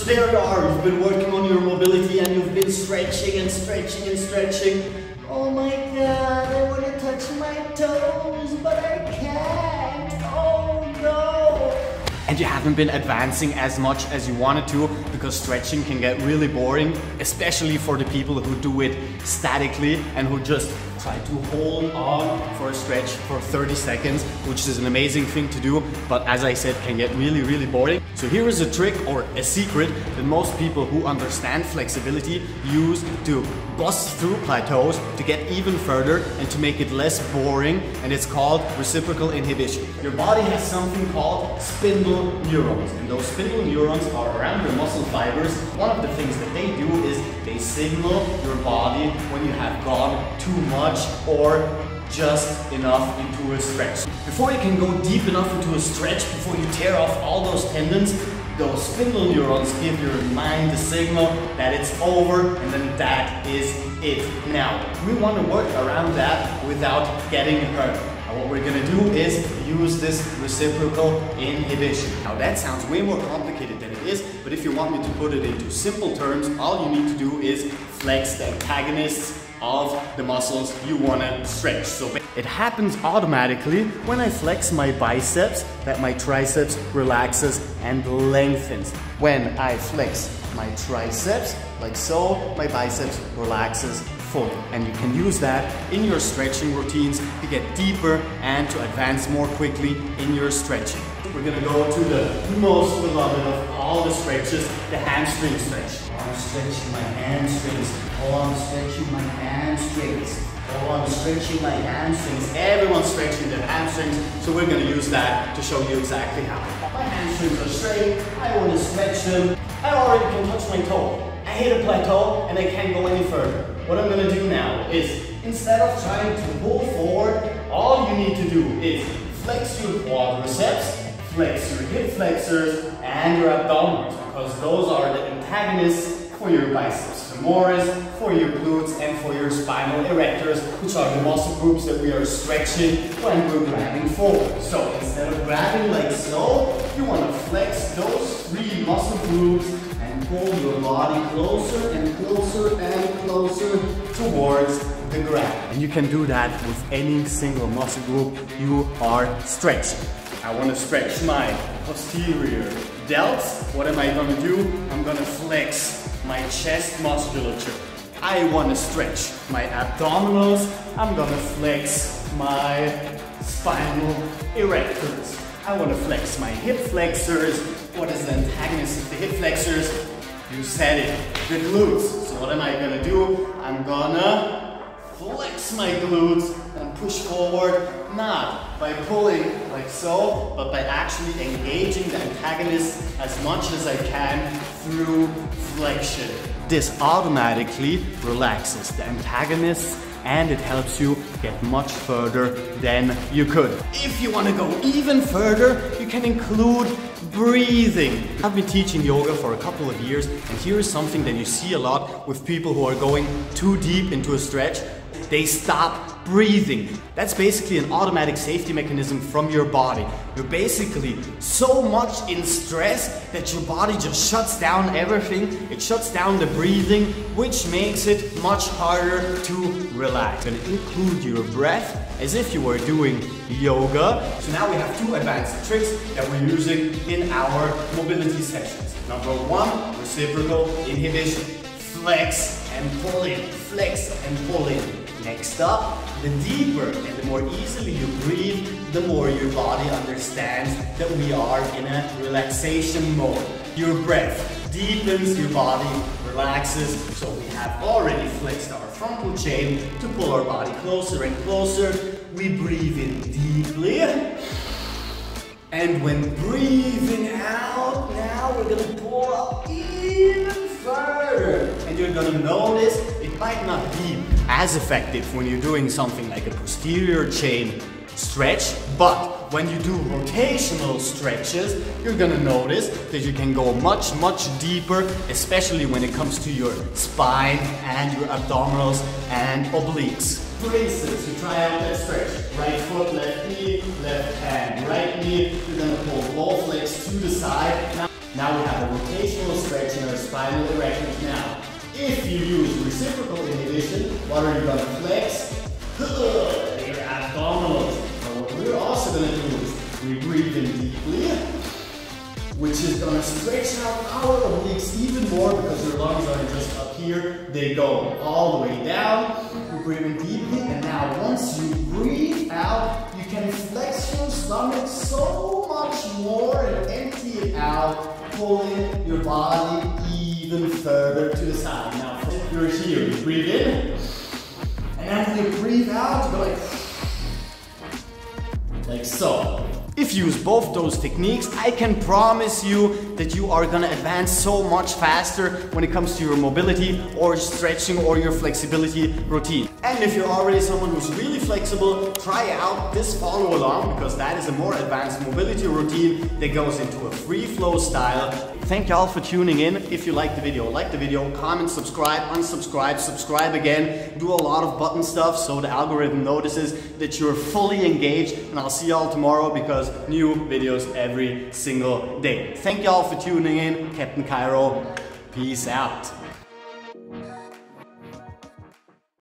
So there you are, you've been working on your mobility and you've been stretching and stretching and stretching. Oh my god, I want to touch my toes, but I can't. Oh no. And you haven't been advancing as much as you wanted to because stretching can get really boring, especially for the people who do it statically and who just try to hold on for a stretch for 30 seconds, which is an amazing thing to do, but as I said, can get really, really boring. So here is a trick or a secret that most people who understand flexibility use to bust through plateaus to get even further and to make it less boring, and it's called reciprocal inhibition. Your body has something called spindle neurons, and those spindle neurons are around your muscle fibers. One of the things that they do is they signal your body when you have gone too much or just enough into a stretch. Before you can go deep enough into a stretch, before you tear off all those tendons, those spindle neurons give your mind the signal that it's over, and then that is it. Now, we want to work around that without getting hurt. Now, what we're gonna do is use this reciprocal inhibition. Now that sounds way more complicated than it is, but if you want me to put it into simple terms, all you need to do is flex the antagonists of the muscles you want to stretch. So it happens automatically when I flex my biceps that my triceps relaxes and lengthens. When I flex my triceps like so, my biceps relaxes fully. And you can use that in your stretching routines to get deeper and to advance more quickly in your stretching. We're gonna go to the most beloved of all the stretches, the hamstring stretch. I'm stretching my hamstrings. Oh, I'm stretching my hamstrings. Oh, I'm stretching my hamstrings. Everyone's stretching their hamstrings, so we're gonna use that to show you exactly how. My hamstrings are straight. I want to stretch them. I already can touch my toe. I hit a plateau and I can't go any further. What I'm gonna do now is, instead of trying to pull forward, all you need to do is flex your quadriceps, flex your hip flexors and your abdominals, because those are the antagonists for your biceps femoris, for your glutes, and for your spinal erectors, which are the muscle groups that we are stretching when we're grabbing forward. So instead of grabbing like so, you want to flex those three muscle groups and pull your body closer and closer and closer towards the grab. And you can do that with any single muscle group you are stretching. I want to stretch my posterior delts. What am I going to do? I'm going to flex my chest musculature. I want to stretch my abdominals. I'm going to flex my spinal erectors. I want to flex my hip flexors. What is the antagonist of the hip flexors? You said it, the glutes. So what am I going to do? I'm going to flex my glutes and push forward, not by pulling like so, but by actually engaging the antagonist as much as I can through flexion. This automatically relaxes the antagonists and it helps you get much further than you could. If you want to go even further, you can include breathing. I've been teaching yoga for a couple of years, and here is something that you see a lot with people who are going too deep into a stretch. They stop breathing. That's basically an automatic safety mechanism from your body. You're basically so much in stress that your body just shuts down everything. It shuts down the breathing, which makes it much harder to relax. You're gonna include your breath as if you were doing yoga. So now we have two advanced tricks that we're using in our mobility sessions. Number one, reciprocal inhibition. Flex and pull in, flex and pull in. Next up, the deeper and the more easily you breathe, the more your body understands that we are in a relaxation mode. Your breath deepens, your body relaxes, so we have already flexed our frontal chain to pull our body closer and closer. We breathe in deeply, and when breathing out, now we're gonna pull up even further, and you're gonna notice it might not be as effective when you're doing something like a posterior chain stretch, but when you do rotational stretches, you're gonna notice that you can go much, much deeper, especially when it comes to your spine and your abdominals and obliques. For instance, you try out that stretch. Right foot, left knee, left hand, right knee. You're gonna pull both legs to the side. Now we have a rotational stretch spinal erectors. Now, if you use reciprocal inhibition, what are you going to flex? Your abdominals. But what we're also going to do is we breathe in deeply, which is going to stretch out our obliques even more because your lungs aren't just up here, they go all the way down. You breathe in deeply, and now once you breathe out, you can flex your stomach so much more and empty it out, pulling your body even further to the side. Now, you're here, you breathe in, and then when you breathe out, you go like so. If you use both those techniques, I can promise you that you are gonna advance so much faster when it comes to your mobility or stretching or your flexibility routine. And if you're already someone who's really flexible, try out this follow along because that is a more advanced mobility routine that goes into a free flow style. Thank y'all for tuning in. If you like the video, comment, subscribe, unsubscribe, subscribe again. Do a lot of button stuff so the algorithm notices that you're fully engaged, and I'll see y'all tomorrow because new videos every single day. Thank y'all for tuning in. Captain Cairo, peace out.